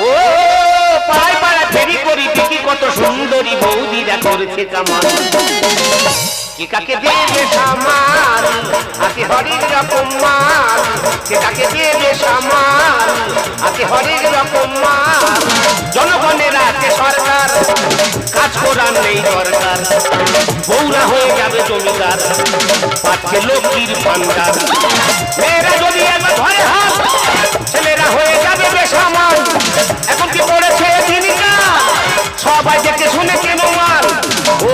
ও পাড়ায় পাড়ায় ফেরি করি দেখি কত সুন্দরী বৌদিরা করেছে কামাল। কে কাকে দেবে সামাল, আছে হরেক রকম মাল। কে কাকে দেবে সামাল, আছে হরেক রকম মাল। জনগণের আছে সরকার, কাজ করার নেই দরকার। বউরা হয়ে যাবে জমিদার, পাচ্ছে লক্ষ্মীর ভান্ডার। মেয়েরা যদি একবার ধরে হাত, ছেলেরা হয়ে যাবে বেসামাল। এখন কি পড়েছে দিনকাল, সবাই দেখে শুনে কেন মাল। ও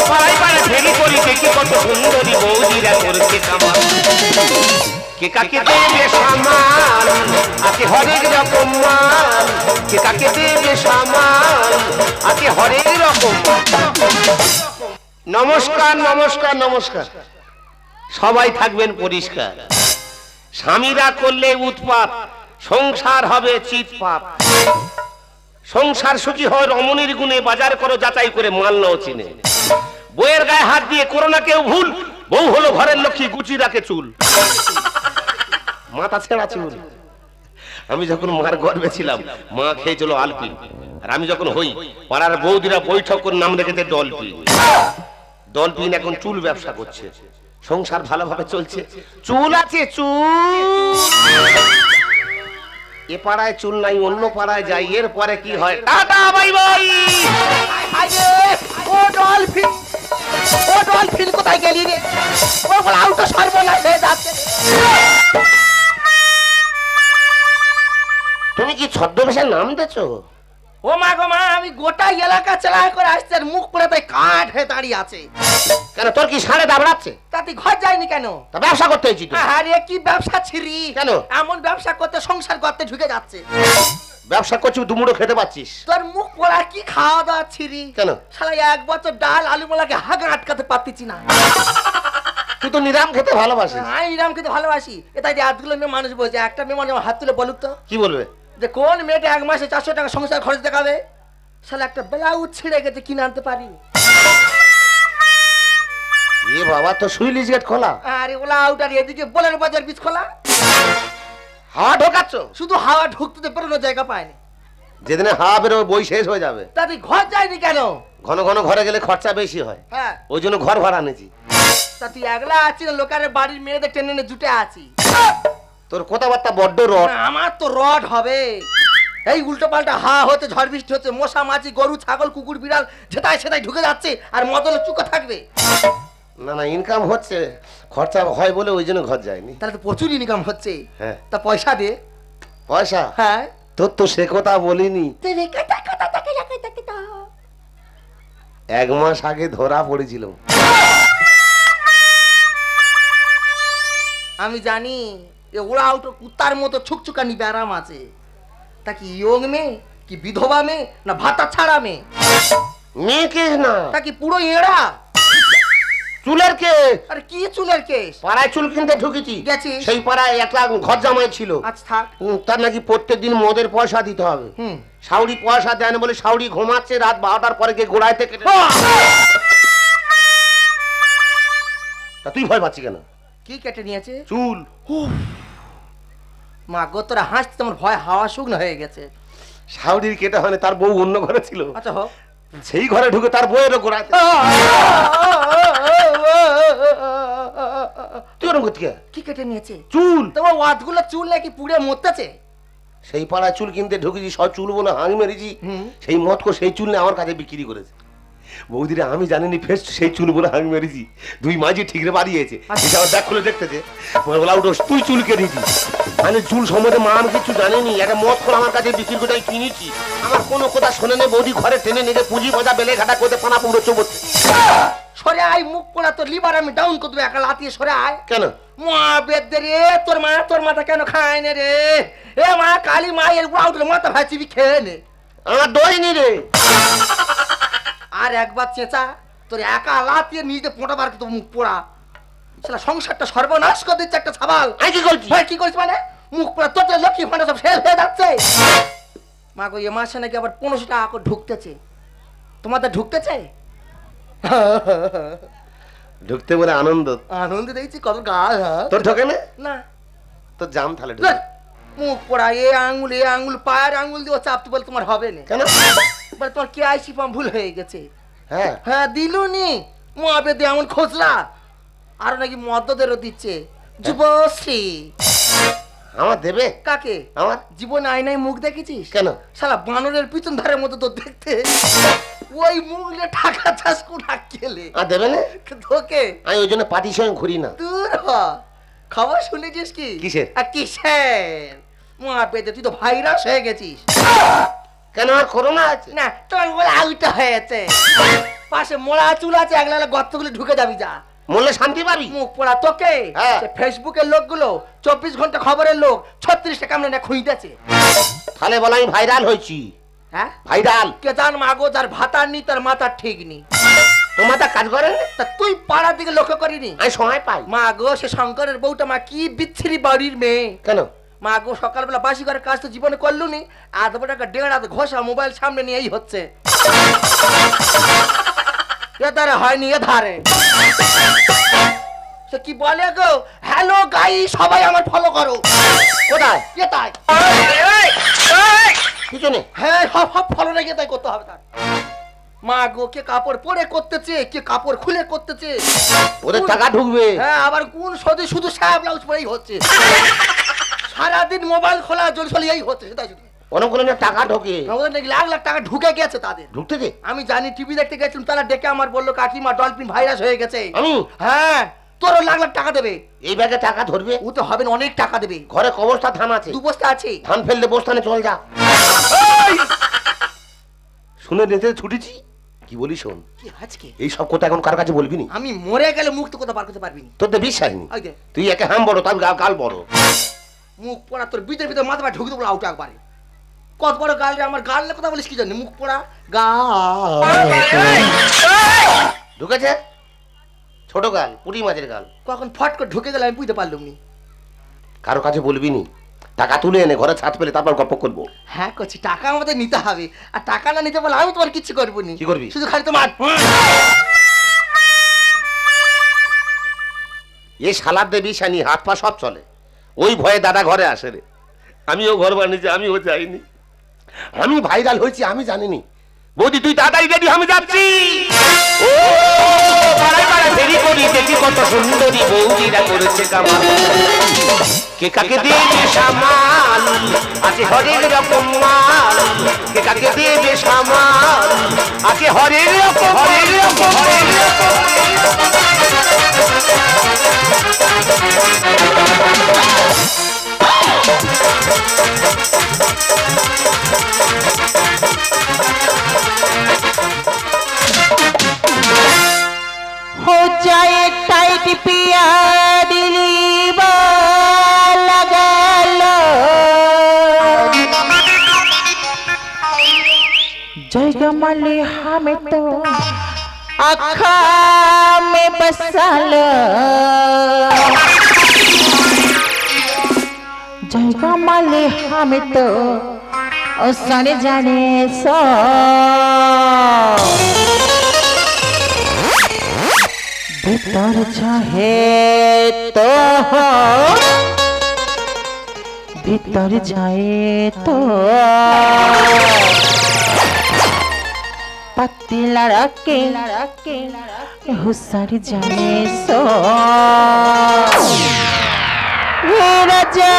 পাড়ায় পাড়ায় ফেরি করি দেখি কত সুন্দরী বৌদিরা করেছে কামাল। কে কাকে দেবে সামাল, আছে হরেক রকম মাল। কে কাকে দেবে সামাল, আছে হরেক রকম। নমস্কার নমস্কার নমস্কার। সবাই থাকবেন পরিষ্কার। স্বামীরা করলে উৎপাত, সংসার হবে চিৎপাত। সংসার সুখী হয় রমণীর গুণে, বাজার করো যাচাই করে মাল নাও চিনে। বউয়ের গায়ে হাত দিয়ে করো না কেউ ভুল, বউ হলো ঘরের লক্ষ্মী, গুচি রাখে চুল। মাথা ছেঁড়া চুল। আমি যখন মার গর্ভে ছিলাম, মা খেয়েছিল আলপি, আর আমি যখন হই, পাড়ার বৌদিরা বৈঠক করে নাম রেখেছে ডলপি। ডলপিন এখন চুল ব্যবসা করছে, সংসার ভালোভাবে চলছে। চুল আছে চুল, এ পাড়ায় চুল নাই, অন্য পাড়ায় যাই, এর পরে কি হয়? Tata bye bye. ও ডলফিন, ও ডলফিন কোথায় গেলি রে? ও বলাও তো সর্বনাশ হয়ে যাচ্ছে। তুমি কি ছদ্মবেশের নাম দিয়েছো? ও মা গো মা, আমি গোটা এলাকা চালাই করে আসছি, আর মুখ পড়ে তাই কাঠ হয়ে দাঁড়িয়ে আছে। কেন, তোর কি সাড়ে দাবড়াচ্ছে? তাতে ঘর যায়নি কেন? তা ব্যবসা করতে হয়েছি তো। আরে কি ব্যবসা ছিরি? কেন? এমন ব্যবসা করতে সংসার করতে ঢুকে যাচ্ছে। ব্যবসা করছি, দুমুড়ো খেতে পাচ্ছিস? তোর মুখ পড়া কি খাওয়া দাওয়া ছিরি? কেন? শালা এক বছর ডাল আলু মোলাকে হাগা আটকাতে পারতেছি না। তুই তো নিরাম খেতে ভালোবাসিস। আমি নিরাম খেতে ভালোবাসি। এটাই যে এতগুলো মেয়ে মানুষ বলছে, একটা মেয়ে মানুষ হাত তুলে বলুক তো কি বলবে? যে কোন মেয়েটা এক মাসে 400 টাকা সংসার খরচ দেখাবে? শালা একটা ব্লাউজ ছিঁড়ে গেছে, কিনে আনতে পারি। এ বাবা, তো সুইলিশ গেট খোলা। আরে ওলা আউটার এদিকে বলের বাজার বীজ খোলা। হাওয়া ঢোকাচ্ছ? শুধু হাওয়া ঢুকতে বেরোনোর জায়গা পায়নি। যেদিনে হাওয়া বেরোবে বই শেষ হয়ে যাবে। তাতে ঘর যায়নি কেন? ঘন ঘন ঘরে গেলে খরচা বেশি হয়, হ্যাঁ ওই জন্য ঘর ভাড়া নিয়েছি। তা তুই একলা আছিস, লোকের বাড়ির মেয়েদের টেনে টেনে জুটে আছি। তোর কথাবার্তা বড্ড রড। আমার তো রড হবে। এই উল্টো পাল্টা হচ্ছে, ঝড় বৃষ্টি হচ্ছে, মশা মাছি গরু ছাগল কুকুর বিড়াল যেটাই সেটাই ঢুকে যাচ্ছে, আর মদলে চুকো থাকবে। না না, ইনকাম হচ্ছে, খরচা হয় বলে ওই জন্য ঘর যায়নি। তাহলে তো প্রচুর ইনকাম হচ্ছে। হ্যাঁ। তা পয়সা দে। পয়সা? হ্যাঁ। তোর তো সে কথা বলিনি। 1 মাস আগে ধরা পড়েছিল। আমি জানি এ ওরা আউটো কুত্তার মতো ছুকছুকানি ব্যারাম আছে। তা কি ইয়ং মেয়ে, কি বিধবা মেয়ে, না ভাতা ছাড়া মেয়ে? মেয়ে কেস না। তা কি পুরো এড়া? চুলের কেস। আরে কি চুলের কেস? পাড়ায় চুল কিনতে ঢুকেছি, গেছি। সেই পাড়ায় একটা ঘর জামাই ছিল। আচ্ছা থাক। তার নাকি প্রত্যেকদিন মদের পয়সা দিতে হবে। শাউরি পয়সা দেয় না বলে শাউরি ঘুমাচ্ছে, রাত 12টার পরে গিয়ে গোড়ায় থেকে। তা তুই ভয় পাচ্ছি কেন? কি কেটে নিয়েছে? চুল। মা গো, তোরা হাসতে তোমার ভয় হাওয়া শুকনো হয়ে গেছে। শাউরির কেটে হয় না, তার বউ অন্য ঘরে ছিল। আচ্ছা হোক। সেই ঘরে ঢুকে তার বউয়েরও গোড়ায়। তুই ওরকম করতে কি কেটে নিয়েছে? চুল। তোমার ওয়াদগুলো চুল নাকি পুড়ে মরতেছে? সেই পাড়ায় চুল কিনতে ঢুকেছি, সব চুল বলে হাঁক মেরেছি। সেই মত করে সেই চুল নিয়ে আমার কাছে বিক্রি করেছে। বৌদিরা আমি জানিনি, ফেস সেই চুল বলে হাঁক মেরেছি। 2 মাঝে ঠিকরে বাড়িয়েছে, আমার ব্যাগ খুলে দেখতেছে। বলা উঠো, তুই চুল কেটেছি। মানে চুল সম্বন্ধে মা আমি কিছু জানিনি, একটা মত করে আমার কাছে বিক্রি করে কিনেছি। আমার কোনো কথা শোনে নেই, বৌদি ঘরে টেনে নিয়ে পুঁজি পয়সা বেলে ঘাটা করতে পানা পুরো চোবচ্ছে। সরে আয়, মুখ পোড়া তোর লিভার আমি ডাউন করে দেবো একা লাতিয়ে। সরে আয়। কেন? মা বেদে রে, তোর মাথা কেন খায় না রে? এ মা কালী মা, এর উপর উঠলে মাথা ভাইচিবি খেয়ে নে। আমার দই নি রে। আর একবার চেঁচা, তোর একা লাতিয়ে নিজে পোঁটা বার করতে মুখ পোড়া। সেটা সংসারটা সর্বনাশ করে দিচ্ছে একটা ছাবাল। আমি কি করছি? কি করছি মানে? মুখ পোড়া তোর লক্ষ্মী ফান্ডা সব শেষ হয়ে যাচ্ছে। মা গো, এ মাসে নাকি আবার 1500 টাকা করে ঢুকতেছে। তোমাদের ঢুকতেছে? ঢুকতে বলে আনন্দ। আনন্দ দেখছি কত গা। তোর ঢোকে না? না। তোর জাম তাহলে ঢুকে। মুখ পোড়া এ আঙুল পায়ের আঙুল দিয়ে চাপতে বলে তোমার হবে না কেন? বলে তোমার কেআইসি ফর্ম ভুল হয়ে গেছে। হ্যাঁ হ্যাঁ দিলুনি মহাবেদে এমন খোঁজরা আর নাকি মদ্যদেরও দিচ্ছে যুবশ্রী। আমার দেবে? কাকে? আমার জীবনে আয়নায় মুখ দেখেছিস? কেন? শালা বানরের পিছন ধারের মতো তো দেখতে, ওই মুখ নিয়ে টাকা চাষ কোনা খেলে আর দেবে না? তোকে আমি ওই জন্য পার্টির সঙ্গে ঘুরি না। দূর হ। খবর শুনেছিস কি? কিসের? কিসের? মহাবেদে তুই তো ভাইরাস হয়ে গেছিস। কেন আর করোনা আছে? না তোর বলে আউটা হয়েছে, পাশে মোড়া চুল আছে, একলা গর্তগুলি ঢুকে যাবি যা, মরলে শান্তি পাবি? মুখ পোড়া তোকে। হ্যাঁ। সে ফেসবুকের লোকগুলো 24 ঘন্টা খবরের লোক 36 টাকা আমরা না খুঁজতেছে। তাহলে বল আমি ভাইরাল হয়েছি। হ্যাঁ ভাইরাল? কে জান মাগো, যার ভাতার নি তার মাথার ঠিক নি। তোমার তা কাজ করে না? তা তুই পাড়ার দিকে লক্ষ্য করিনি? আমি সময় পাই। মা গো, সে শঙ্করের বউটা মা কি বিচ্ছিরি বাড়ির মেয়ে। কেন? মা গো, সকালবেলা বাসি ঘরের কাজ তো জীবনে করলু নি, আধ টাকা দেড় হাত ঘষা মোবাইল সামনে নিয়ে এই হচ্ছে। এ ধারে হয়নি, এ ধারে সে কি বলে গো, হ্যালো গাই সবাই আমার ফলো করো। কোথায়? কে তাই? পিছনে? হ্যাঁ সব ফলো রেখে তাই করতে হবে তার। মা গো, কে কাপড় পরে করতেছে, কে কাপড় খুলে করতেছে। ওদের টাকা ঢুকবে। হ্যাঁ, আবার কোন সদে শুধু সায়া ব্লাউজ পরেই হচ্ছে, সারাদিন মোবাইল খোলা জল চলে এই হচ্ছে। সেটাই শুধু অনেক কোনো টাকা ঢোকে। আমাদের নাকি লাখ লাখ টাকা ঢুকে গেছে তাদের। ঢুকতে দে। আমি জানি, টিভি দেখতে গেছিলাম, তারা ডেকে আমার বললো কাকিমা ডলফিন ভাইরাস হয়ে গেছে। আমি? হ্যাঁ, তোরও লাখ লাখ টাকা দেবে। এই ব্যাগে টাকা ধরবে? ও তো হবে না, অনেক টাকা দেবে। ঘরে কবস্তা ধান আছে, 2 বস্তা আছে। ধান ফেললে বস্তানে চল যা। শুনে নিতে ছুটেছি। কি বলি শোন, কি আজকে এই সব কথা এখন কার কাছে বলবি নি। আমি মরে গেলে মুখ তো কথা বার করতে পারবি না। তোর তো বিশ্বাস নেই। ওই যে তুই একে হাম বড়, তার গাল বড়। মুখ পোড়া, তোর ভিতরে ভিতরে মাথা ঢুকে দেবো আউট একবারে। কত বড় গাল রে আমার, গাল কথা বলিস কি জানি? মুখ পোড়া গাল ঢুকেছে ছোট গাল, পুঁটি মাছের গাল। কখন ফট করে ঢুকে গেলে আমি বুঝতে পারলাম নি। কারো কাছে বলবি নি। টাকা তুলে এনে ঘরে ছাদ পেলে তারপর গপ্প করবো। হ্যাঁ করছি, টাকা আমাদের নিতে হবে, আর টাকা না নিতে বলে আমি তোমার কিচ্ছু করবো নি। কি করবি? শুধু খালি তোমার এই শালার দেবী শানি, হাত পা সব চলে। ওই ভয়ে দাদা ঘরে আসে রে। আমিও ঘর বানিয়েছি, আমিও যাইনি। আমি ভাইরাল হয়েছি আমি জানিনি। বৌদি তুই তাড়াতাড়ি রেডি, আমি যাচ্ছি। ও পাড়ায় পাড়ায় ফেরি করি দেখি কত সুন্দরী বৌদিরা করেছে কামাল। কে কাকে দেবে সামাল, আছে হরেক রকম মাল। কে কাকে দেবে সামাল, আছে হরেক রকম হরেক রকম হরেক রকম। हो जाए टाइट पिया डिलीवा लगा लो, जय मले हमें तो आखा में बसा लो, जय मले हमें तो सने जाने सो, भीतर चाहे तो भीतर जाए तो पत्ती लड़के हुसर जाने सो, राजा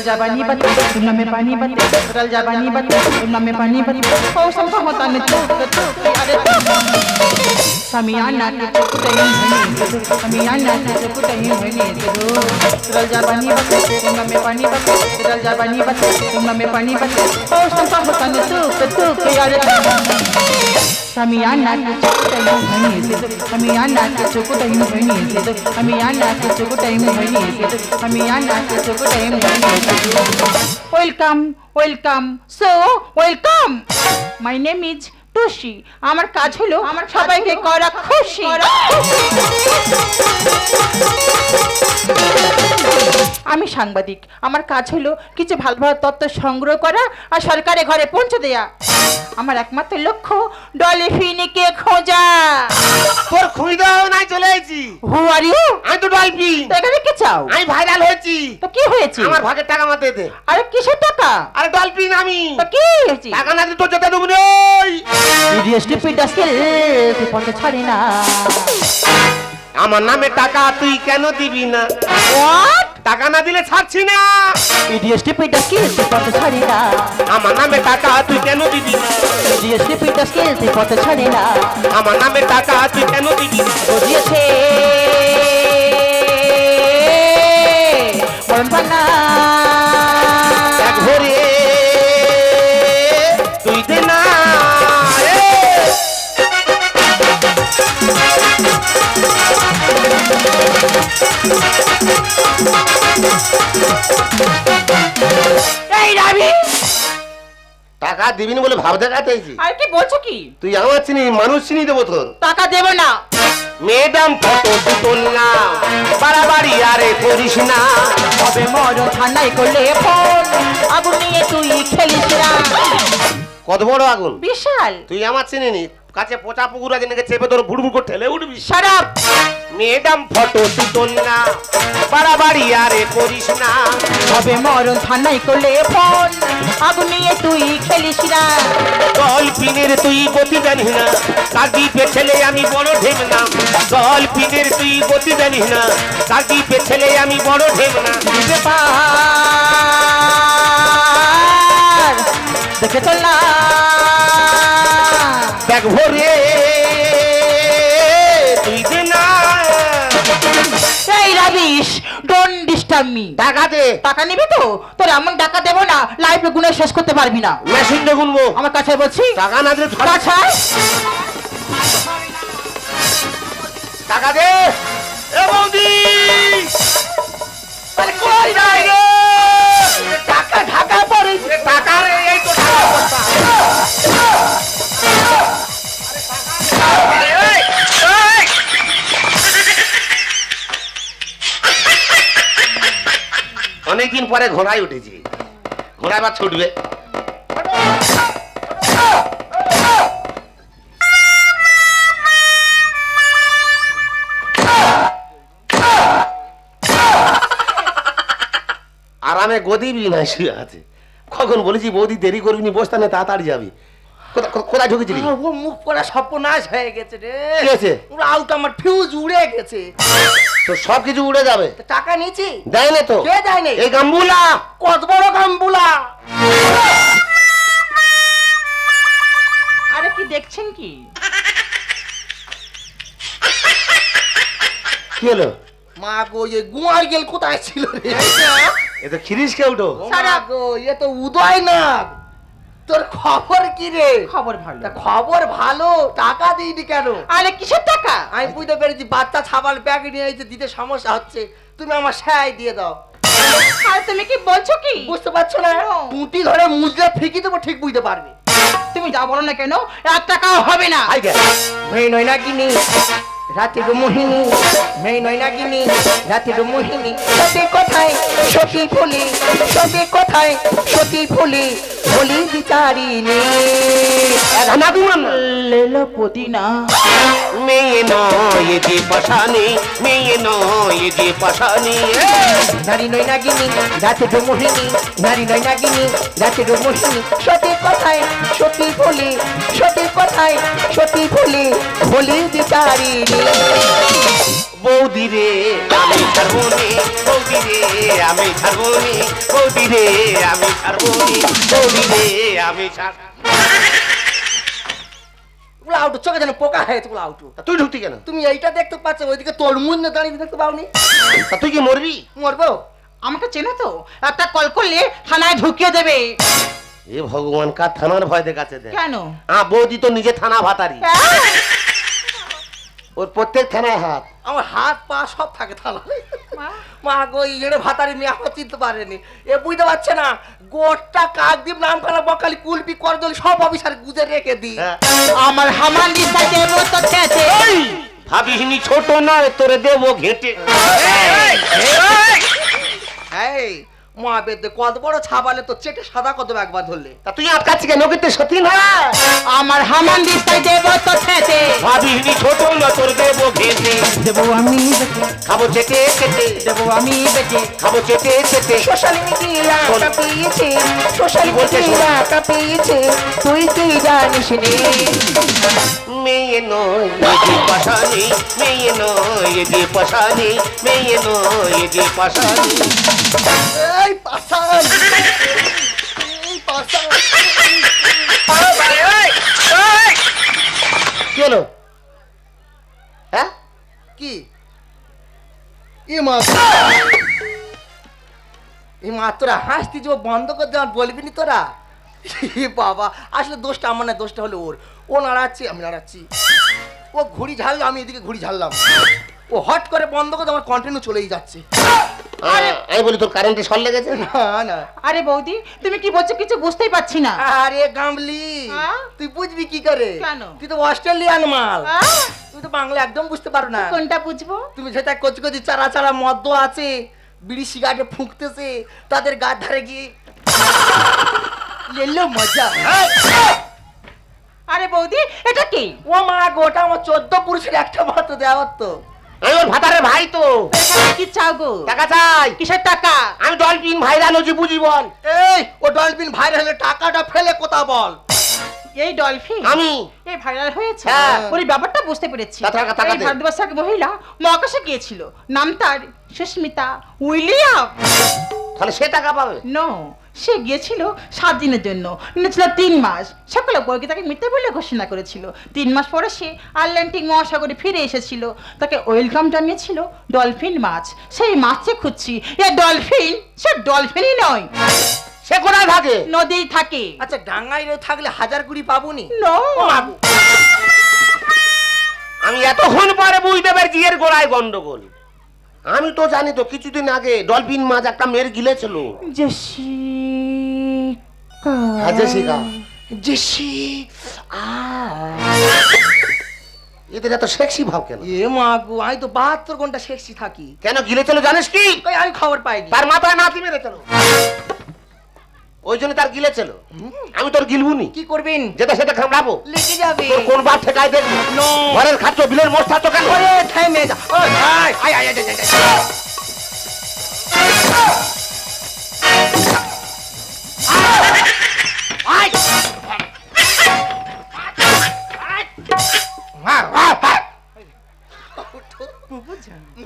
जाबानी बत्ती तुमना में पानी बत्ती रल जाबानी बत्ती तुमना में पानी बत्ती ओ संभव होता न तो अरे समियाना के तो कुतही होनी समियाना के तो कुतही होनी रल जाबानी बत्ती तुमना में पानी बत्ती रल जाबानी बत्ती तुमना में पानी बत्ती ओ संभव होता न तो अरे আমি আনাকে চোখটাই মুখে নিয়ে এসে তো আমি আনাকে চোখটাই মুখে নিয়ে এসে তো আমি আনাকে চোখটাই মুখে নিয়ে এসে তো আমি আনাকে চোখটাই মুখে নিয়ে এসে welcome welcome so welcome my name is Tusi আমার কাজ হলো আমার সবাইকে করা খুশি আমি সাংবাদিক আমার কাজ হলো কিছু ভালো ভালো তথ্য সংগ্রহ করা আর সরকারের ঘরে পৌঁছে দেয়া আমার একমাত্র লক্ষ্য ডলফিনকে খোঁজা তোর খুঁজেও নাই চলে এসেছি। হু আর ইউ আমি তো ডলফিন, এখানে কি চাও আমি ভাইরাল হয়েছি। তো কি হয়েছে আমার ভাগের টাকা মাতে দে। আরে কিসের টাকা আরে ডলফিন আমি, তো কি হয়েছে টাকা না দিলে তোর যেতে দেবো না। স্টুপিড ডাস্কেল তুই পথে ছাড়ি না আমার নামে টাকা তুই কেন দিবি না? হোয়াট টাকা না দিলে ছাড়ছি না। স্টুপিড ডাস্কেল তুই পথে ছাড়ি না আমার নামে টাকা তুই কেন দিবি না? স্টুপিড ডাস্কেল তুই পথে ছাড়ি না আমার নামে টাকা তুই কেন দিবি না? বুঝিয়েছে মরণ পান্না এক ভরে তুই দে না রে। এই রাবি টাকা দিবি না বলে ভাব দেখাতেছি। আর কি বলছো কি তুই আমার চিনি, মানুষ চিনি দেবো তোর। টাকা দেব না ম্যাডাম ফটো তুল না, বাড়াবাড়ি আরে করিস না। তবে মরণ থানায় করলে ফোন আগুন নিয়ে তুই খেলিস না কত বড় আগুন! বিশাল তুই আমার চিনি নি, কাছে পচা পুকুর আছে নাকি চেপে তোর বুড়বুড় করে ঠেলে উঠবি। শারাপ ম্যাডাম ফটো তুল না, বাড়াবাড়ি আরে করিস না। তবে মরণ থানায় করলে ফোন আগুন নিয়ে তুই খেলিস না ডলফিনের তুই গতি জানিস না, কাকি পেছলে আমি বড় ঢেম না। ডলফিনের তুই গতি জানিস না, কাকি পেছলে আমি বড় ঢেম না। ব্যাপার দেখে চল না ব্যাগ ভরে তুই দে না। এই রাবিশ ডোন্ট ডিস্টার্ব মি টাকা দে। টাকা নিবি তো তোর এমন টাকা দেবো না লাইফে গুনে শেষ করতে পারবি না মেশিন দিয়ে গুনবো। আমার কাছে বলছি টাকা না দিলে কাছায় টাকা দে। এ বৌদি, আরে কই নাই রে? টাকা ঢাকা পড়ে। টাকা রে, এই তো টাকা বস্তা। আরে এই, এই। অনেকদিন পরে ঘোড়ায় উঠেছি, ঘোড়া এবার ছুটবে। আরামে গদি বিনা শুয়ে আছে। কখন বলেছি বৌদি দেরি করবি নি, বসতে না তাড়াতাড়ি যাবি। কোথায় ঢুকেছিলি? ও মুখ পড়া সর্বনাশ হয়ে গেছে রে। কি হয়েছে? আউট আমার ফিউজ উড়ে গেছে। তো সব কিছু উড়ে যাবে। তো টাকা নিয়েছি দেয় না তো? কে দেয়নি? এই গাম্বুলা। কত বড় গাম্বুলা! আরে কি দেখছেন কি কি হলো? মা গো, এ গুয়ার গেল কোথায় ছিল রে? এ তো খিরিস কে উঠো। ও মা গো, এ তো উদয় না। তোর খবর কি রে? খবর ভালো তা খবর ভালো, টাকা দিইনি কেন? আরে কিসের টাকা আমি বুঝতে পেরেছি বাচ্চা ছাবাল ব্যাগ নিয়ে এসে দিতে সমস্যা হচ্ছে, তুমি আমার সায় দিয়ে দাও। আর তুমি কি বলছো কি বুঝতে পারছো না? পুঁটি ধরে মুজলে ফিকি দেবো, ঠিক বুঝতে পারবে। তুমি যা বলো না কেন 1 টাকাও হবে না আই গে। মেয়ে নয় না কিনি রাতের মোহিনী, মেয়ে নয় না কিনি রাতের মোহিনী। সতী কোথায় সতী ফুলি, সতী কোথায় সতী ফুলি, বলি বিচারিনি। না দুমান লেলো পুদিনা মেয়ে নয় যে পাশানি, মেয়ে নয় যে পাশানি। নারী নয় না কিনি রাতের মোহিনী, নারী নয় না কিনি রাতের মোহিনী। সতী কোথায় সতী ফুলি, সতী কোথায় সতী ফুলি, বলি বিচারিনি। বৌদি রে আমি ছাড়বনি, বৌদি রে আমি ছাড়বনি, বৌদি রে আমি ছাড়বনি, বৌদি রে আমি ছাড়। ওগুলো আউট, চোখে যেন পোকা হয়েছে ওগুলো আউট। তা তুই ঢুকতি কেন? তুমি এইটা দেখতে পাচ্ছ, ওইদিকে তরমুজ না দাঁড়িয়ে দেখতে পাওনি? তা তুই কি মরবি? মরবো? আমাকে চেনো তো একটা কল করলে থানায় ঢুকিয়ে দেবে এ ভগবান, কার থানার ভয় দেখাচ্ছে দেখ। কেন? বৌদি তো নিজে থানা ভাতারি, ওর প্রত্যেক থানায় হাত। আমার হাত পা সব থাকে থালা। মা গো, এই জন্য ভাতারি মেয়ে আমার চিনতে পারেনি। এ বুঝতে পারছে না, গোটা কাকদ্বীপ নামখানা বকালি কুলপি করদলি সব অফিসার গুজে রেখে দি। হ্যাঁ। আমার হামালি সাথে মতো খেতে ভাবিসনি ছোট নয়, তোরে দেবো ঘেটে। এই মা বেদে কত বড় ছাপালে তো চেটে সাদা কত একবার ধরলে। তা তুই আটকাচ্ছি কেন? কিন্তু সত্যি না, আমার হামালি সাথে মতো খেতে ভাবিসনি ছোট নয়, তোর দেবো ঘেটে। দেবো আমি বেঁচে, খাবো চেটে চেটে, দেবো আমি বেঁচে। খাবো চেটে চেটে। সোশ্যাল মিডিয়া কাঁপিয়েছে, সোশ্যাল বলছে শোন। মিডিয়া কাঁপিয়েছে, তুই কি জানিস নে? মেয়ে নয় এ যে পাশানি, মেয়ে নয় এ যে পাশানি, মেয়ে নয় এ যে পাশানি। এই পাশান, এই পাশান। কি হলো? হ্যাঁ, কি এ মা, এই মা তোরা হাসতি যে বন্ধ করে দেওয়ার বলবি নি তোরা? এ বাবা, আসলে দোষটা আমার না, দোষটা হলো ওর। ও নাড়াচ্ছে, আমি নাড়াচ্ছি। ও ঘুড়ি ঝাড়লো, আমি এদিকে ঘুড়ি ঝাড়লাম। ও হট করে বন্ধ করে আমার কন্টিনিউ চলেই যাচ্ছে। আমি বলি তোর কারেন্টে শর্ট লেগেছে। না না, আরে বৌদি, তুমি কি বলছো কিছু বুঝতেই পারছি না। আরে গামলি, হ্যাঁ? তুই বুঝবি কি করে? কেন? তুই তো অস্ট্রেলিয়ান মাল, আহ, তুই তো বাংলা একদম বুঝতে পারো না। কোনটা বুঝবো? তুমি যেটা কচি কচি চারা চারা মদ্য আছে, বিড়ি সিগারেটে ফুঁকতেছে, তাদের গার ধারে গিয়ে লেলো মজা। আরে বৌদি, এটা কি? ও মা, গোটা আমার 14 পুরুষের একটা মাত্র দেওয়ার তো। আমি ওর ভাতারের ভাই তো, এখানে কি চাও গো? টাকা চাই। কিসের টাকা? আমি ডলফিন ভাইরাল হচ্ছি, বুঝি বল। এই ও ডলফিন ভাইরাল হলে টাকাটা ফেলে কোথা বল? এই ডলফিন আমি এই ভাইরাল হয়েছে। হ্যাঁ। ওই ব্যাপারটা বুঝতে পেরেছি। টাকা, টাকা এই দে। ভারতবর্ষের এক মহিলা মহাকাশে গিয়েছিল, নাম তার সুস্মিতা উইলিয়াম। তাহলে সে টাকা পাবে? নো, সে গিয়েছিল 7 দিনের জন্য, নিয়েছিল 3 মাস। সকলে বর্গে তাকে মৃত্যু বলে ঘোষণা করেছিল। 3 মাস পরে সে আটলান্টিক মহাসাগরে ফিরে এসেছিল। তাকে ওয়েলকাম জানিয়েছিল ডলফিন মাছ। সেই মাছকে খুঁজছি। এ ডলফিন, সে ডলফিনই নয়, সে কোথায় থাকে? নদী থাকে। আচ্ছা, ডাঙ্গায় থাকলে 1000 কুড়ি পাবুনি? নো, আমি এতক্ষণ পরে বুঝতে পারছি এর গোড়ায় গন্ডগোল। আমি তো জানি তো, কিছুদিন আগে ডলফিন মাছ একটা মেয়ের গিলেছিল। জেসিকা। হ্যাঁ, জেসিকা। জেসি এদের এত সেক্সি ভাব কেন? এ মা গো, আমি তো 72 ঘন্টা সেক্সি থাকি। কেন গিলেছিল জানিস কি? কই আমি খবর পাইনি। তার মাথায় নাতি মেরেছিল, ওই জন্য তার গিলেছিল। আমি তোর গিলবুনি, কি করবেন? যেটা সেটা খামড়াবো। লিখে যাবে। তোর কোন বার ঠেকায় দেখবি? নো। ঘরের খাচ্ছ বিলের মোষ খাচ্ছ কেন? ওরে থেমে যা। ওই আয় আয় আয় আয় আয়।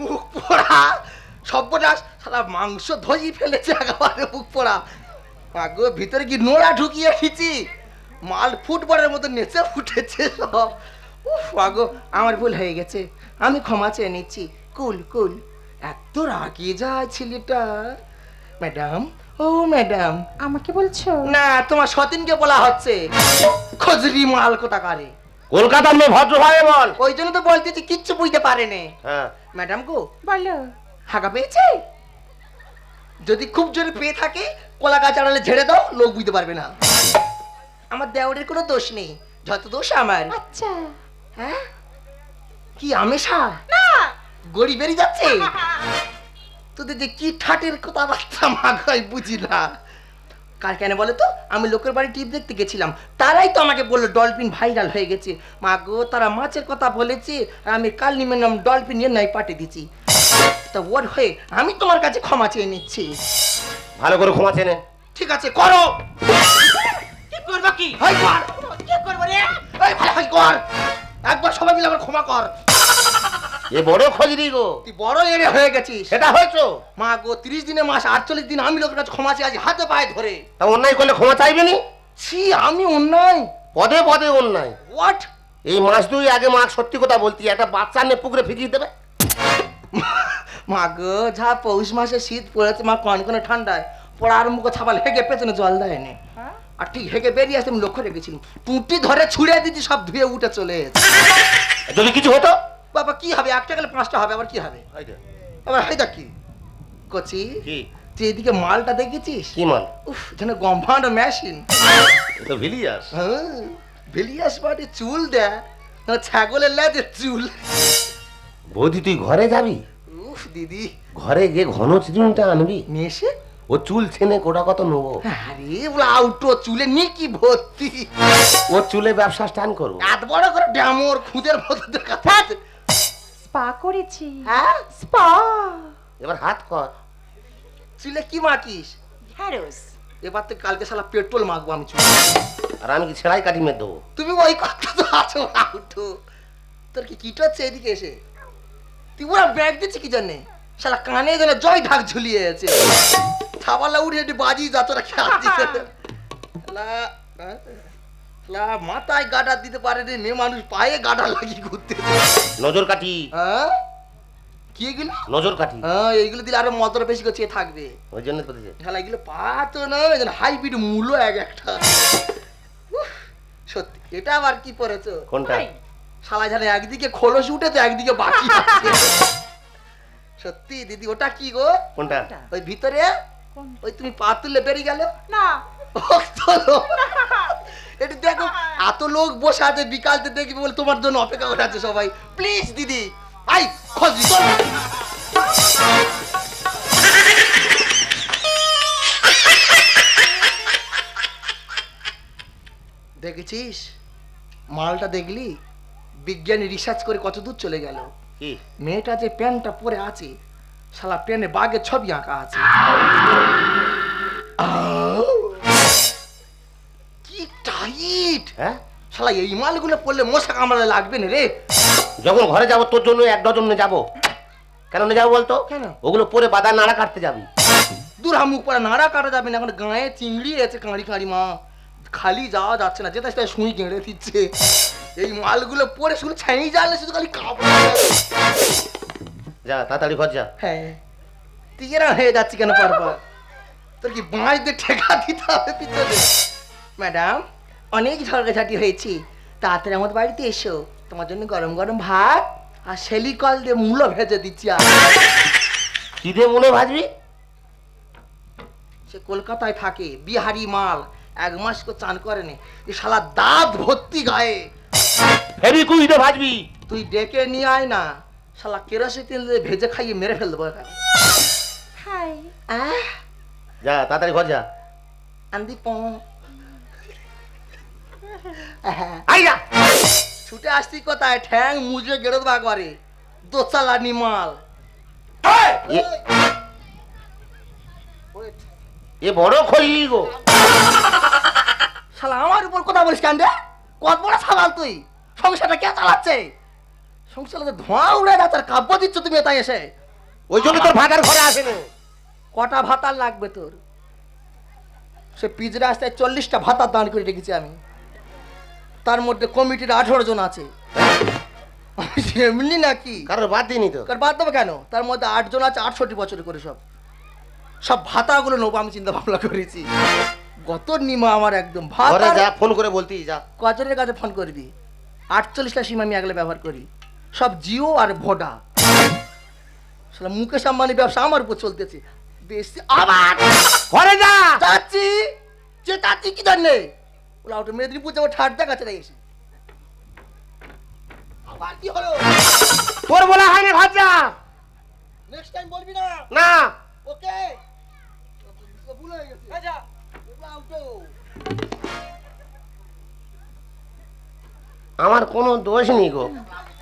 মুখ পোড়া সর্বনাশ, সারা মাংস ধজি ফেলেছে একেবারে মুখ পোড়া। আগো ভিতরে কি নোড়া ঢুকিয়ে রেখেছি, মাল ফুটবলের মতো নেচে ফুটেছে সব। উফ আগো, আমার ভুল হয়ে গেছে, আমি ক্ষমা চেয়ে নিচ্ছি। কুল কুল, এত রাগিয়ে যায় ছেলেটা। ম্যাডাম, ও ম্যাডাম। আমাকে বলছো? না, তোমার সতীনকে বলা হচ্ছে। খজরি মাল কোথাকারে। কলকাতার মেয়ে ভদ্রভাবে বল। ওই জন্য তো বলতেছি, কিচ্ছু বুঝতে পারেনি। হ্যাঁ, ম্যাডাম গো, বলো। হাগা পেয়েছে? যদি খুব জোরে পেয়ে থাকে, কলা গাছ আড়ালে ঝেড়ে দাও, লোক বুঝতে পারবে না। আমার দেওরের কোনো দোষ নেই, যত দোষ আমার। আচ্ছা। হ্যাঁ, কি আমেশা না, গড়ি বেরিয়ে যাচ্ছে। তোদের যে কি ঠাটের কথাবার্তা মাগাই বুঝি না। কার কেন বলে তো, আমি লোকের বাড়ি টিপ দেখতে গেছিলাম, তারাই তো আমাকে বললো ডলফিন ভাইরাল হয়ে গেছে। মা গো, তারা মাছের কথা বলেছে, আর আমি কাল নিমে নাম ডলফিন নিয়ে নাই পাঠিয়ে দিচ্ছি। তা ওর হয়ে আমি তোমার কাছে ক্ষমা চেয়ে নিচ্ছি। ভালো করে ক্ষমা চেনে। ঠিক আছে, করো। কি করবো কি? হাই কর, কি করবো রে? এই ভালো হাই কর, একবার সবাই মিলে আমার ক্ষমা কর। এ বড় খজরি গো। তুই বড় এড়ে হয়ে গেছিস। সেটা হয়েছো? মা গো, 30 দিনে মাস 48 দিন আমি লোকের কাছে ক্ষমা চেয়ে আছি হাতে পায়ে ধরে। তা অন্যায় করলে ক্ষমা চাইবে নি? ছি, আমি অন্যায়? পদে পদে অন্যায়। হোয়াট? এই মাস দুই আগে মা সত্যি কথা বলতি, একটা বাচ্চা নিয়ে পুকুরে ফিরিয়ে দেবে। মা গো, যা পৌষ মাসে শীত পড়েছে, মা কনকনে ঠান্ডায় পড়ার মুখে ছাপাল হেগে পেছনে জল দেয়নি। আর ঠিক হেগে বেরিয়ে আসতে আমি লক্ষ্য রেখেছিলাম, পুঁটি ধরে ছুঁড়ে দিচ্ছি, সব ধুয়ে উঠে চলে এসেছে। যদি কিছু হতো বাবা কি হবে, একটা গেলে 5টা হবে, আবার কি হবে? আবার হাইদা কি কচি, কি তুই এদিকে মালটা দেখেছিস? কি মাল? উফ, যেন গম্ভানো মেশিন। এ তো ভিলিয়াস। হ্যাঁ, ভেলিয়াস বাড়ি চুল দেয়, ছাগলের লেজের চুল। বৌদি তুই ঘরে যাবি? উফ দিদি, ঘরে গিয়ে ঘন চিরুনিটা আনবি, নিয়ে এসে ও চুল ছেনে কোটা কত নেবো। আরে বলে আউটো চুলে নিকি ভর্তি, ও চুলে ব্যবসা স্টার্ট করবো। এত বড় করে ড্যামোর খুদের মতো দেখা যাচ্ছে। স্পা করেছি, হ্যাঁ, স্পা, এবার হাত কর। চুলে কি মাখিস? হ্যারোস। এবার তো কালকে শালা পেট্রোল মাখবো আমি চুলে। আর আমি কি ছেড়াই কাটি মেরে দেবো? তুমি ওই কথা তো আছো আউটো, তোর কি কিট হচ্ছে এদিকে এসে? তুই ওরা ব্যাগ দিচ্ছি কি জানে, শালা কানে যেন জয় ঢাক ঝুলিয়ে আছে, ছাবালা উঠে একটু বাজি যা তোরা খেলা দিচ্ছে। মাথায় গাডার দিতে পারে রে, মেয়ে মানুষ পায়ে গাডার লাগিয়ে ঘুরতে। নজর কাটি, হ্যাঁ কি এগুলো? নজর কাটি, হ্যাঁ এইগুলো দিলে আরো মদর বেশি করে চেয়ে থাকবে। ওই জন্য করতেছে। শালা এগুলো পাতো না, হাইব্রিড মূল্য এক একটা। উফ, সত্যি এটা আবার কি পরেছো? কোনটা? শালা জানে একদিকে খোলস উঠেছে, একদিকে বাকি আছে। সত্যি দিদি ওটা কি গো? কোনটা? ওই ভিতরে ওই তুমি পা তুললে বেরিয়ে গেল না, একটু দেখো, এত লোক বসে আছে, বিকালতে দেখবি বলে তোমার জন্য অপেক্ষা করে আছে সবাই। প্লিজ দিদি, আই খোঁজি চল। দেখেছিস মালটা, দেখলি বিজ্ঞানী রিসার্চ করে কত দূর চলে গেল। কি মেয়েটা যে প্যান্টটা পরে আছে, শালা প্যান্টে বাঘের ছবি আঁকা আছে। কি টাইট! হ্যাঁ, শালা এই মালগুলো পরলে মশা কামড়ালে লাগবে না রে। যখন ঘরে যাবো তোর জন্য 1 ডজন নিয়ে যাবো। কেন নিয়ে যাবো বলতো? কেন? ওগুলো পরে বাদা নাড়া কাটতে যাবি। দূর মুখ পরে নাড়া কাটা যাবে না, এখন গায়ে চিংড়ি আছে কাঁড়ি কাঁড়ি, মা খালি যাওয়া যাচ্ছে না, যেটা সেটা শুই গেঁড়ে দিচ্ছে। এই মালগুলো পরে শুধু ছাই জানলে শুধু খালি কাপড়। যা তাড়াতাড়ি ঘর যা। হ্যাঁ, তুই এরা হয়ে যাচ্ছি কেন পরপর? তোর কি বাঁশ দিয়ে ঠেকা দিতে হবে পিছনে? ম্যাডাম অনেক ঝগড়াঝাটি হয়েছি, তাড়াতাড়ি আমাদের বাড়িতে এসো, তোমার জন্য গরম গরম ভাত আর সেলিকল দিয়ে মূলো ভেজে দিচ্ছি। কি দিয়ে মনে ভাজবি? সে কলকাতায় থাকে, বিহারি মাল, 1 মাস করে চান করেনি, এ শালা দাঁত ভর্তি গায়ে। হেভি কুই দিয়ে ভাজবি। তুই ডেকে নিয়ে আয় না, শালা কেরোসিন তেল দিয়ে ভেজে খাইয়ে মেরে ফেল দেবো এখানে। হাই, যা তাড়াতাড়ি ঘর যা। আন্দি পং। আইয়া ছুটে আসতি কোথায়, ঠ্যাং মুজে গেড়ে দেবো একবারে, দোচালা নিমাল। এ বড় খইলি গো। শালা আমার উপর কথা বলিস কেন রে? কত বড় সাবাল তুই, সংসারটা কে চালাচ্ছে? সংসারে ধোঁয়া উড়ে যাচ্ছে, আর কাব্য দিচ্ছ তুমি তাই এসে। ওই জন্য তোর ভাতার ঘরে আসে না। কটা ভাতার লাগবে তোর? সে পিচ রাস্তায় 40টা ভাতার দান করে রেখেছি আমি, তার মধ্যে কমিটির 18 জন আছে। এমনি নাকি কারোর বাদ দিইনি তো। কার বাদ দেবো কেন? তার মধ্যে 8 জন আছে 68 বছরে করে, সব ভাতাগুলো নেবো আমি চিন্তা ভাবনা করেছি। গত নিমা আমার একদম ঘরে ভাতা। যা, ফোন করে বলতি যা। কজনের কাছে ফোন করবি? 48টা সিম আমি একলে ব্যবহার করি, সব জিও আর ভোডা। শালা মুকেশ আম্বানি ব্যবসা আমার উপর চলতেছে বেশি। আবার ঘরে যা। যাচ্ছি, যে যাচ্ছি কি জানে ওলা ওটা মেদিনীপুর যাবো, ঠাট দেখাচ্ছে না এসে। আবার কি হলো? তোর বলা হয়নি ঘর যা। নেক্সট টাইম বলবি না। না ওকে, ভুল হয়ে গেছে। আচ্ছা আউটো। আমার কোনো দোষ নেই গো।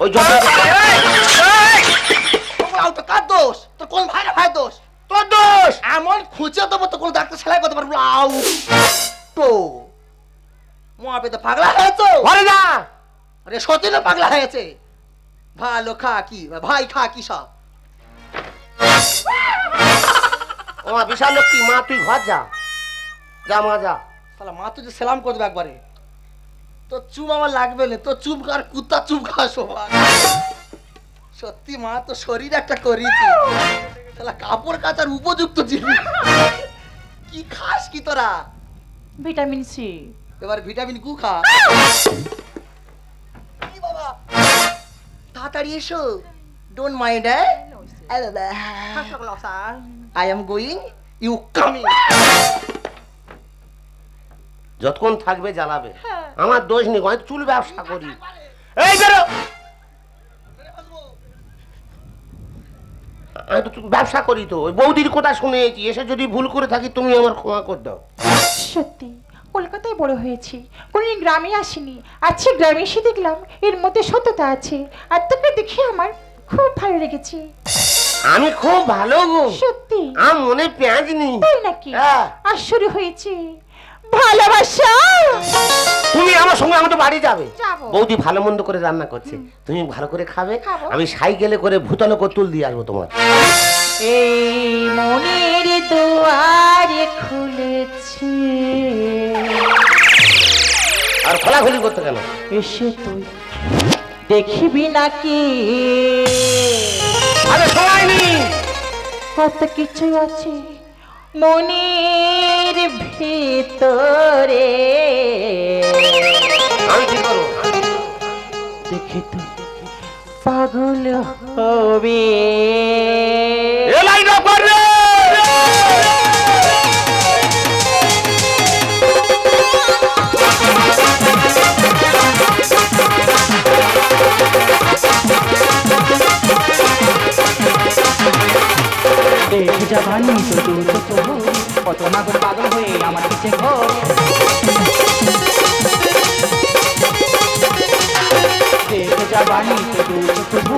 ওই জন্য আউটো কার দোষ? তোর কোন ভাইরা ভাই দোষ? তোর দোষ। এমন খুঁজে দেবো তো কোন ডাক্তার সেলাই করতে পারবো। আউটো মহাপেতে পাগলা হয়েছে। ঘরে যা। আরে সতীনও পাগলা হয়েছে। ভালো খা কি ভাই, খা কি সব? ও মা বিশাল লক্ষ্মী, মা তুই ঘর যা। যা মা যা। শালা মা তুই সালাম করে দেবে একবারে। তোর চুপ আমার লাগবে না, তোর চুপ কার কুত্তা চুপ খা সবাই। সত্যি মা তো শরীর একটা করিয়েছি, শালা কাপড় কাচার উপযুক্ত জিনিস। কি খাস কি তোরা? Vitamin C. এবার ভিটামিন কু খা। এই বাবা তাড়াতাড়ি এসো, don't mind. I am going, you coming. যতক্ষণ থাকবে জ্বালাবে, আমার দোষ নেই, আমি চুল ব্যবসা করি। এই বেরো, আমি তো ব্যবসা করি, তো ওই বৌদির কথা শুনেছি, এসে যদি ভুল করে থাকি তুমি আমার ক্ষমা করে দাও। সত্যি কলকাতায় বড় হয়েছি, কোনদিন গ্রামে আসিনি। আজকে গ্রামে এসে দেখলাম এর মধ্যে সত্যতা আছে, আর তোকে দেখে আমার খুব ভালো লেগেছে। আমি খুব ভালো গো, সত্যি? আমার মনে পেঁয়াজ নেই। তাই নাকি? হ্যাঁ। আর শুরু হয়েছে ভালোবাসা। তুমি আমার সঙ্গে আমাদের বাড়ি যাবে। যাবো। বৌদি ভালো মন্দ করে রান্না করছে, তুমি ভালো করে খাবে, খাবো। আমি সাইকেলে করে ভূতল কতুল দিয়ে আসবো তোমার। এই মনের দুয়ারে খুলেছে, আর খোলাখুলি করতে কেন? এসে তুই দেখিবি নাকি আরে সময় নেই। কত কিছু আছে মনের ভেতরে, আমি কি করবো? দেখে তুই পাগল হবে। এ লাইন অফ করবে। দেখ জাবানি তো দু চোখ কত মাগল পাগল হয়ে আমার পিছে ঘোর। দেখ জাবানি তো দু চোখ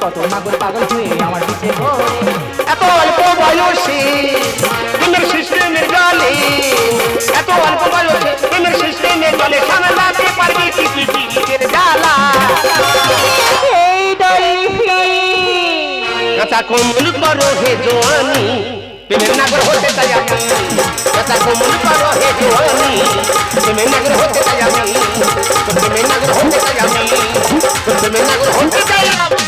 কত মাগল পাগল হয়ে আমার পিছে ঘোর। এত অল্প বয়সে প্রেমের সিস্টেমের জলে, এত অল্প বয়সে প্রেমের সিস্টেমের জলে সামলাতে পারবি কি পৃথিবীর জ্বালা। এই ডলফি কাঁচা কোমল করো হে জোয়ানি, প্রেমের নাগর হতে চাই আমি। কাঁচা কোমল করো হে জোয়ানি, প্রেমের নাগর হতে চাই আমি। প্রেমের নাগর হতে চাই আমি, প্রেমের নাগর হতে চাই আমি।